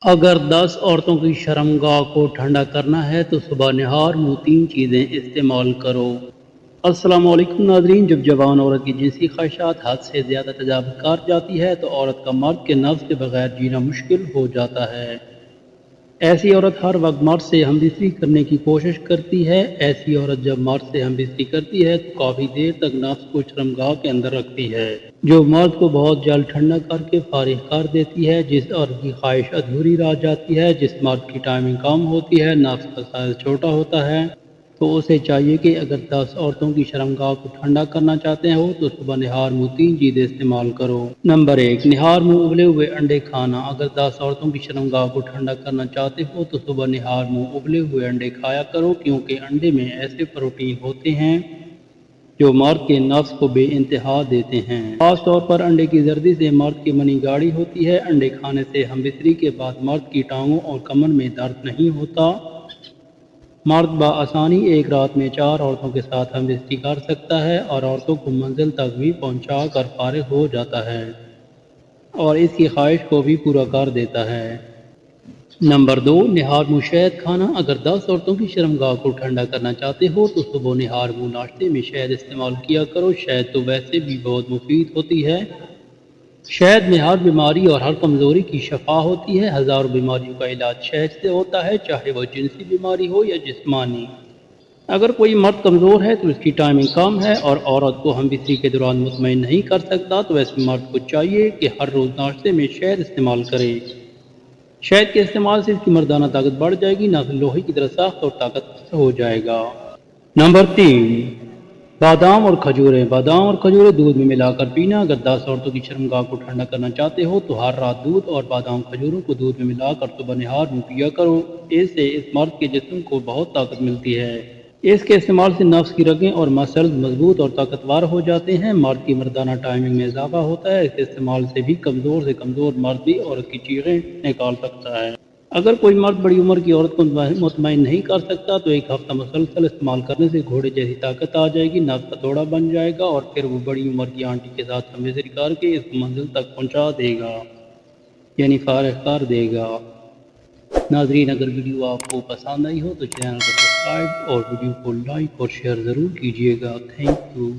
اگر 10 عورتوں کی شرمگاہ کو ٹھنڈا کرنا ہے تو صبح نہار منہ 3 چیزیں استعمال کرو۔ السلام علیکم ناظرین، جب جوان عورت کی جنسی خواہشات حد سے زیادہ تجاوز کر جاتی ہے تو عورت کا مرد کے نفس کے بغیر جینا مشکل ہو جاتا ہے۔ ایسی عورت ہر وقت مرد سے ہمدردی کرنے کی کوشش کرتی ہے۔ ایسی عورت جب مرد سے ہمدردی کرتی ہے تو کافی دیر تک نفس کو شرمگاہ کے اندر رکھتی ہے، جو مرد کو بہت جلد ٹھنڈا کر کے فارغ کر دیتی ہے۔ جس عورت کی خواہش ادھوری رہ جاتی ہے، جس مرد کی ٹائمنگ کم ہوتی ہے، نفس کا سائز چھوٹا ہوتا ہے، تو اسے چاہیے کہ اگر 10 عورتوں کی شرمگاہ کو ٹھنڈا کرنا چاہتے ہو تو صبح نہار منہ 3 چیزیں استعمال کرو۔ نمبر 1، نہار منہ ابلے ہوئے انڈے کھانا۔ اگر 10 عورتوں کی شرمگاہ کو ٹھنڈا کرنا چاہتے ہو تو صبح نہار منہ ابلے ہوئے انڈے کھایا کرو، کیونکہ انڈے میں ایسے پروٹین ہوتے ہیں جو مرد کے نفس کو بے انتہا دیتے ہیں۔ خاص طور پر انڈے کی زردی سے مرد کی منی گاڑی ہوتی ہے۔ انڈے کھانے سے ہمبستری کے بعد مرد کی ٹانگوں اور کمر میں درد نہیں ہوتا۔ مرد بآسانی ایک رات میں 4 عورتوں کے ساتھ ہمدردی کر سکتا ہے اور عورتوں کو منزل تک بھی پہنچا کر فارغ ہو جاتا ہے اور اس کی خواہش کو بھی پورا کر دیتا ہے۔ نمبر 2، نہار منہ شہد کھانا۔ اگر 10 عورتوں کی شرمگاہ کو ٹھنڈا کرنا چاہتے ہو تو صبح نہار منہ ناشتے میں شہد استعمال کیا کرو۔ شہد تو ویسے بھی بہت مفید ہوتی ہے۔ شہد میں ہر بیماری اور ہر کمزوری کی شفا ہوتی ہے۔ ہزاروں بیماریوں کا علاج شہد سے ہوتا ہے، چاہے وہ جنسی بیماری ہو یا جسمانی۔ اگر کوئی مرد کمزور ہے تو اس کی ٹائمنگ کم ہے اور عورت کو ہمبستری کے دوران مطمئن نہیں کر سکتا، تو ایسے مرد کو چاہیے کہ ہر روز ناشتے میں شہد استعمال کرے۔ شہد کے استعمال سے اس کی مردانہ طاقت بڑھ جائے گی، نہ لوہے کی طرح سخت اور طاقت ہو جائے گا۔ نمبر 3، بادام اور کھجوریں۔ بادام اور کھجوریں دودھ میں ملا کر پینا۔ اگر 10 عورتوں کی شرمگاہ کو ٹھنڈا کرنا چاہتے ہو تو ہر رات دودھ اور بادام کھجوروں کو دودھ میں ملا کر صبح نہار منہ پیا کرو۔ اس سے اس مرد کے جسم کو بہت طاقت ملتی ہے۔ اس کے استعمال سے نفس کی رگیں اور مسلز مضبوط اور طاقتور ہو جاتے ہیں۔ مرد کی مردانہ ٹائمنگ میں اضافہ ہوتا ہے۔ اس کے استعمال سے بھی کمزور سے کمزور مرد بھی عورت کی چیخیں نکال سکتا ہے۔ اگر کوئی مرد بڑی عمر کی عورت کو مطمئن نہیں کر سکتا تو ایک ہفتہ مسلسل استعمال کرنے سے گھوڑے جیسی طاقت آ جائے گی، نفس کا توڑا بن جائے گا اور پھر وہ بڑی عمر کی آنٹی کے ساتھ ہمدردی کر کے اس کو منزل تک پہنچا دے گا، یعنی فارغ کر دے گا۔ ناظرین، اگر ویڈیو آپ کو پسند آئی ہو تو چینل کو سبسکرائب اور ویڈیو کو لائک اور شیئر ضرور کیجیے گا۔ Thank you.